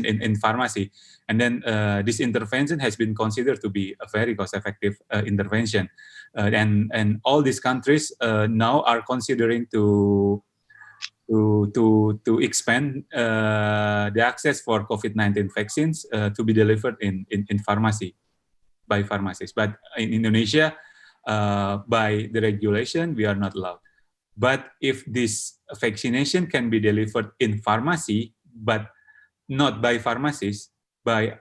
in pharmacy. And then this intervention has been considered to be a very cost-effective intervention. And all these countries now are considering to expand the access for COVID-19 vaccines to be delivered in pharmacy, by pharmacies. But in Indonesia, by the regulation, we are not allowed. But if this vaccination can be delivered in pharmacy, but not by pharmacists, by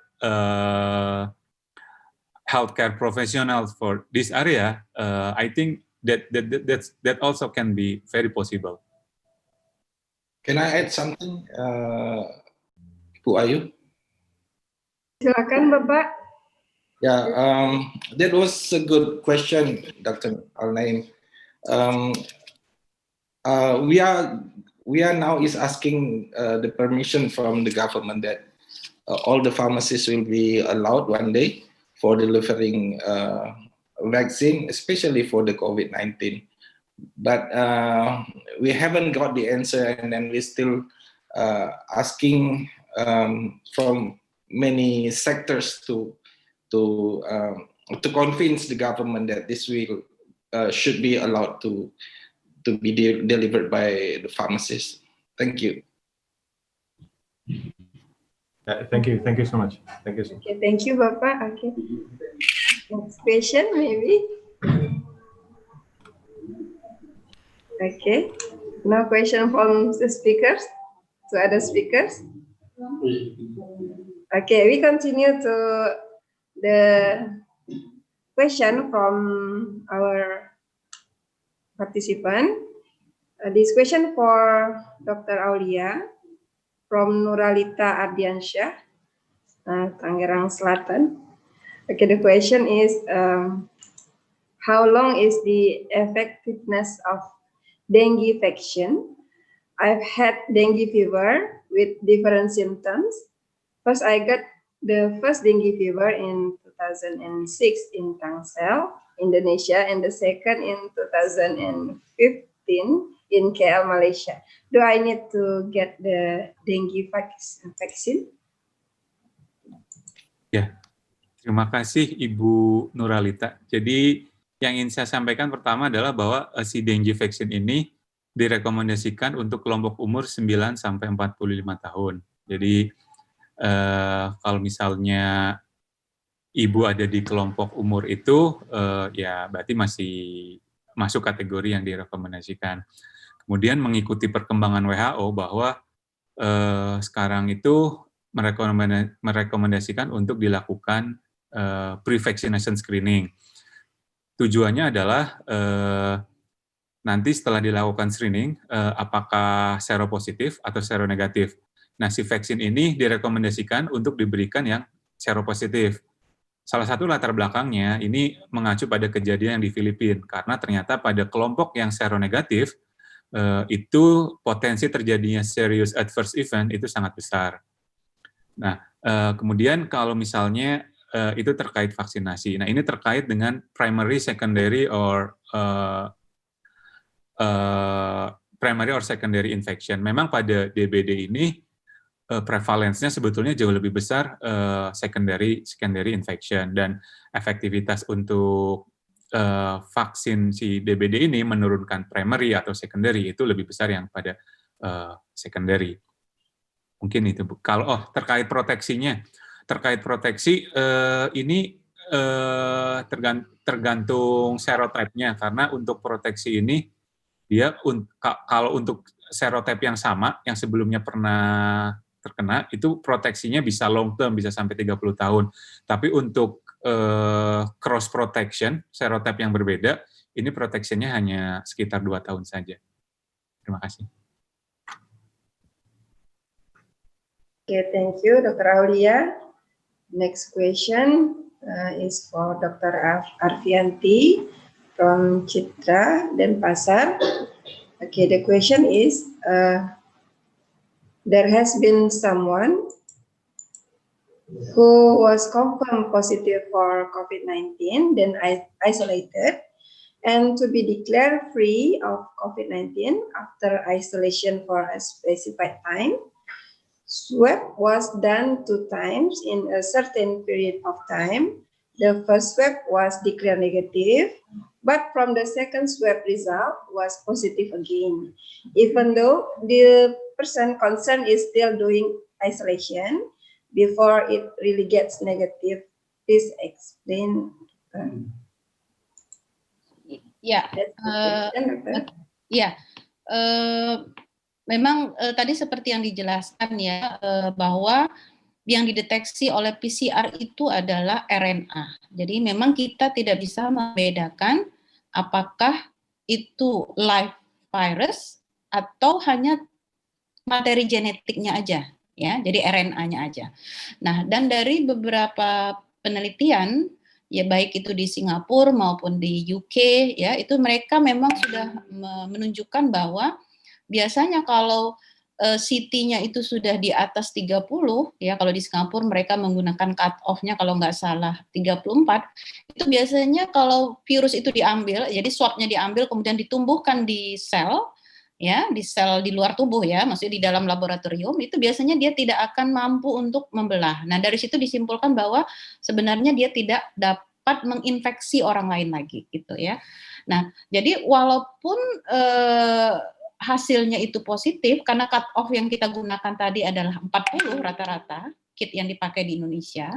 healthcare professionals for this area, I think that also can be very possible. Can I add something, Bu Ayu? Silakan, Bapak. Yeah, that was a good question, Dr. Al-Naim. We are now asking the permission from the government that all the pharmacists will be allowed one day for delivering vaccine, especially for the COVID-19. But we haven't got the answer, and then we're still asking from many sectors to convince the government that this will should be allowed to be delivered by the pharmacists. Thank you. Thank you so much. Thank you. Okay, thank you, Bapak. Okay. Next question, maybe. Okay. Now question from the speakers, to other speakers. Okay, we continue to the question from our participant. This question for Dr. Aulia from Nuralita Ardiansyah, Tangerang Selatan. Okay, the question is, how long is the effectiveness of dengue vaccine? I've had dengue fever with different symptoms. First, I got the first dengue fever in 2006 in Tangsel, Indonesia, and the second in 2015 in KL, Malaysia. Do I need to get the dengue vaccine? Ya, terima kasih Ibu Nuralita. Jadi yang ingin saya sampaikan pertama adalah bahwa si dengue vaksin ini direkomendasikan untuk kelompok umur 9 sampai 45 tahun. Jadi kalau misalnya Ibu ada di kelompok umur itu, ya berarti masih masuk kategori yang direkomendasikan. Kemudian mengikuti perkembangan WHO bahwa sekarang itu merekomendasikan untuk dilakukan pre-vaccination screening. Tujuannya adalah nanti setelah dilakukan screening, apakah seropositif atau seronegatif. Nah, si vaksin ini direkomendasikan untuk diberikan yang seropositif. Salah satu latar belakangnya ini mengacu pada kejadian yang di Filipina, karena ternyata pada kelompok yang seronegatif, itu potensi terjadinya serious adverse event itu sangat besar. Nah, kemudian kalau misalnya itu terkait vaksinasi. Nah, ini terkait dengan primary, secondary, or secondary infection. Memang pada DBD ini prevalensinya sebetulnya jauh lebih besar secondary infection, dan efektivitas untuk vaksin si DBD ini menurunkan primary atau secondary itu lebih besar yang pada secondary. Mungkin itu, Bu. Kalau terkait proteksinya, terkait proteksi ini tergantung serotype-nya, karena untuk proteksi ini dia kalau untuk serotype yang sama yang sebelumnya pernah terkena itu proteksinya bisa long term, bisa sampai 30 tahun. Tapi untuk cross protection, serotype yang berbeda, ini proteksinya hanya sekitar 2 tahun saja. Terima kasih. Okay, thank you, Dr. Aulia. Next question is for Dr. Arfianti from Citra Denpasar. Okay, the question is, there has been someone who was confirmed positive for COVID-19, then isolated, and to be declared free of COVID-19 after isolation for a specified time. swab was done 2 times in a certain period of time. The first swab was declared negative, but from the second swab result was positive again. Even though the person concerned is still doing isolation before it really gets negative. Please explain. Ya, memang tadi seperti yang dijelaskan ya, bahwa yang dideteksi oleh PCR itu adalah RNA. Jadi memang kita tidak bisa membedakan apakah itu live virus atau hanya materi genetiknya aja, ya. Jadi RNA-nya aja. Nah, dan dari beberapa penelitian, ya baik itu di Singapura maupun di UK, ya itu mereka memang sudah menunjukkan bahwa biasanya kalau CT-nya itu sudah di atas 30, ya kalau di Singapura mereka menggunakan cut off-nya kalau nggak salah 34, itu biasanya kalau virus itu diambil, jadi swab-nya diambil kemudian ditumbuhkan di sel, ya di sel di luar tubuh ya, maksudnya di dalam laboratorium, itu biasanya dia tidak akan mampu untuk membelah. Nah dari situ disimpulkan bahwa sebenarnya dia tidak dapat menginfeksi orang lain lagi, gitu ya. Nah jadi walaupun hasilnya itu positif, karena cut off yang kita gunakan tadi adalah 40 rata-rata kit yang dipakai di Indonesia.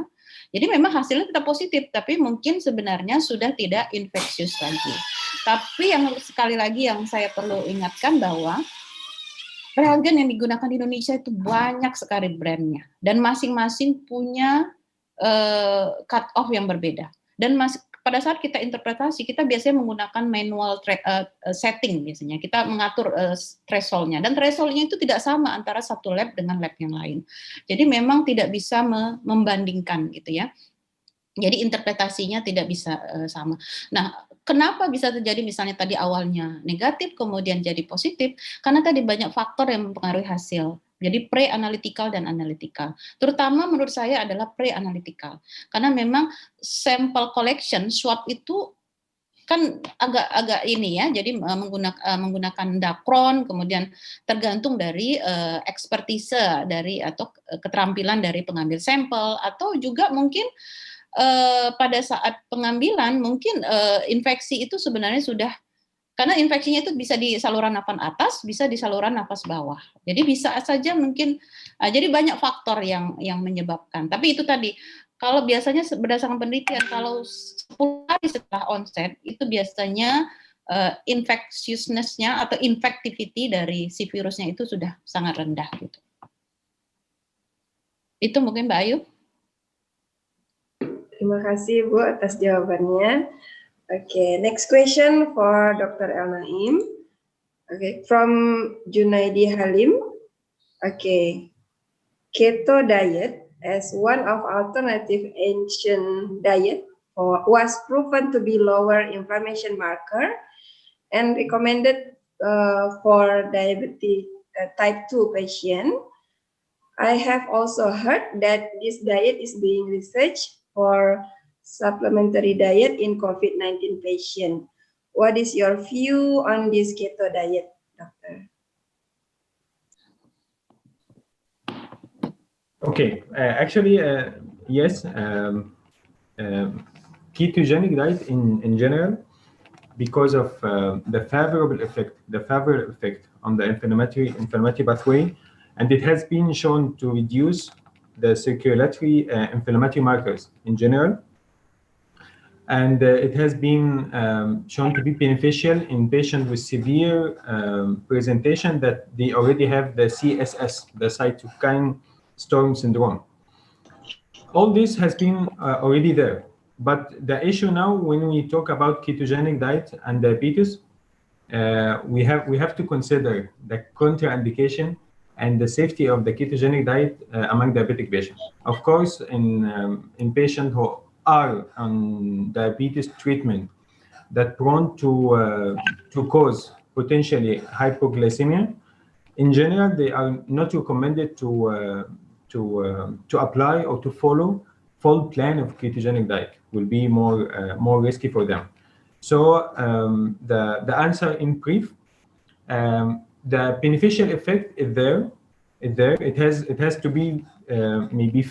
Jadi memang hasilnya tetap positif, tapi mungkin sebenarnya sudah tidak infeksius lagi. Tapi yang sekali lagi yang saya perlu ingatkan bahwa reagen yang digunakan di Indonesia itu banyak sekali brandnya, dan masing-masing punya cut off yang berbeda. Dan pada saat kita interpretasi, kita biasanya menggunakan manual setting biasanya. Kita mengatur threshold-nya. Dan threshold-nya itu tidak sama antara satu lab dengan lab yang lain. Jadi memang tidak bisa membandingkan gitu ya. Jadi interpretasinya tidak bisa sama. Nah, kenapa bisa terjadi misalnya tadi awalnya negatif, kemudian jadi positif? Karena tadi banyak faktor yang mempengaruhi hasil. Jadi pre-analytical dan analytical. Terutama menurut saya adalah pre-analytical. Karena memang sampel collection, swab itu kan agak ini ya, jadi menggunakan dacron, kemudian tergantung dari ekspertise dari atau keterampilan dari pengambil sampel, atau juga mungkin pada saat pengambilan mungkin infeksi itu sebenarnya sudah, karena infeksinya itu bisa di saluran napas atas, bisa di saluran napas bawah. Jadi bisa saja mungkin, jadi banyak faktor yang menyebabkan. Tapi itu tadi, kalau biasanya berdasarkan penelitian, kalau 10 hari setelah onset, itu biasanya infectiousness-nya atau infectivity dari si virusnya itu sudah sangat rendah. Gitu. Itu mungkin Mbak Ayu. Terima kasih Bu atas jawabannya. Okay, next question for Dr. El Naim. Okay, from Junaidi Halim. Okay, keto diet as one of alternative ancient diet was proven to be lower inflammation marker and recommended for diabetic type 2 patient. I have also heard that this diet is being researched for supplementary diet in COVID-19 patient. What is your view on this keto diet, doctor? Okay, actually, yes, ketogenic diet in general, because of the favorable effect on the inflammatory pathway, and it has been shown to reduce the circulatory inflammatory markers in general. And it has been shown to be beneficial in patients with severe presentation that they already have the CSS, the cytokine storm syndrome. All this has been already there. But the issue now, when we talk about ketogenic diet and diabetes, we have to consider the contraindication and the safety of the ketogenic diet among diabetic patients. Of course, in patients who are on diabetes treatment that prone to cause potentially hypoglycemia, in general, they are not recommended to apply or to follow full plan of ketogenic diet. Will be more risky for them. So the answer in brief, the beneficial effect is there, there. It has to be maybe